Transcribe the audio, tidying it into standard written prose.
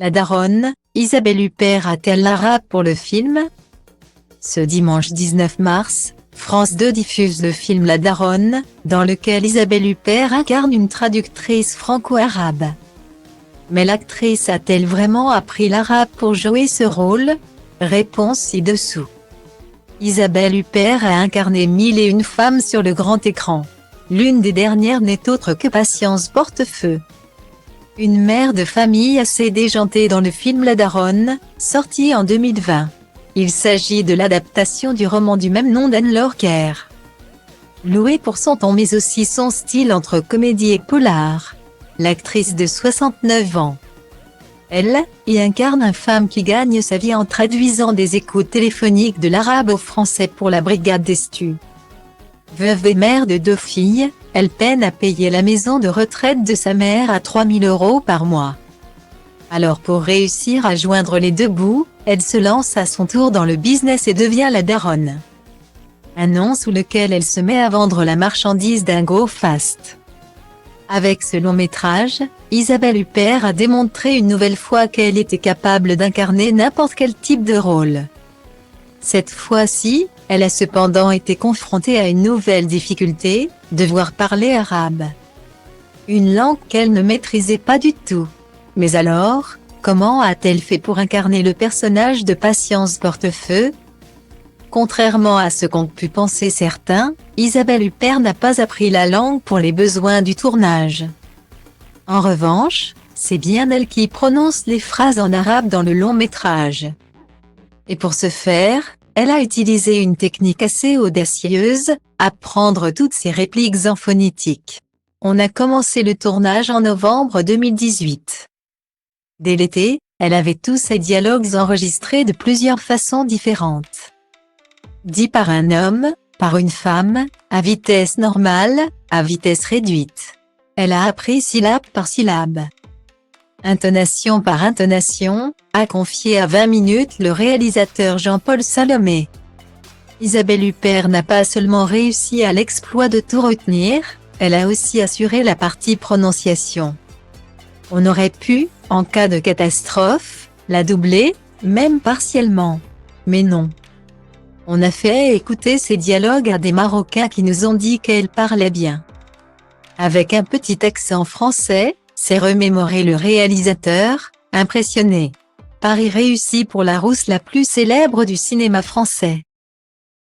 La daronne, Isabelle Huppert a-t-elle l'arabe pour le film? Ce dimanche 19 mars, France 2 diffuse le film La Daronne, dans lequel Isabelle Huppert incarne une traductrice franco-arabe. Mais l'actrice a-t-elle vraiment appris l'arabe pour jouer ce rôle? Réponse ci-dessous. Isabelle Huppert a incarné 1001 femmes sur le grand écran. L'une des dernières n'est autre que Patience Portefeux. Une mère de famille assez déjantée dans le film La Daronne, sorti en 2020. Il s'agit de l'adaptation du roman du même nom d'Anne-Laure Kerr. Louée pour son ton mais aussi son style entre comédie et polar, l'actrice de 69 ans. Elle y incarne une femme qui gagne sa vie en traduisant des écoutes téléphoniques de l'arabe au français pour la brigade d'Estu. Veuve et mère de 2 filles, elle peine à payer la maison de retraite de sa mère à 3 000 € par mois. Alors pour réussir à joindre les deux bouts, elle se lance à son tour dans le business et devient la daronne. Un nom sous lequel elle se met à vendre la marchandise d'un go fast. Avec ce long métrage, Isabelle Huppert a démontré une nouvelle fois qu'elle était capable d'incarner n'importe quel type de rôle. Cette fois-ci, elle a cependant été confrontée à une nouvelle difficulté, devoir parler arabe. Une langue qu'elle ne maîtrisait pas du tout. Mais alors, comment a-t-elle fait pour incarner le personnage de Patience Portefeux? Contrairement à ce qu'ont pu penser certains, Isabelle Huppert n'a pas appris la langue pour les besoins du tournage. En revanche, c'est bien elle qui prononce les phrases en arabe dans le long métrage. Et pour ce faire, elle a utilisé une technique assez audacieuse, apprendre toutes ses répliques en phonétique. On a commencé le tournage en novembre 2018. Dès l'été, elle avait tous ses dialogues enregistrés de plusieurs façons différentes. Dit par un homme, par une femme, à vitesse normale, à vitesse réduite. Elle a appris syllabe par syllabe. Intonation par intonation, a confié à 20 minutes le réalisateur Jean-Paul Salomé. Isabelle Huppert n'a pas seulement réussi à l'exploit de tout retenir, elle a aussi assuré la partie prononciation. On aurait pu, en cas de catastrophe, la doubler, même partiellement. Mais non. On a fait écouter ces dialogues à des Marocains qui nous ont dit qu'elle parlait bien. Avec un petit accent français, s'est remémoré le réalisateur, impressionné. Pari réussi pour la rousse la plus célèbre du cinéma français.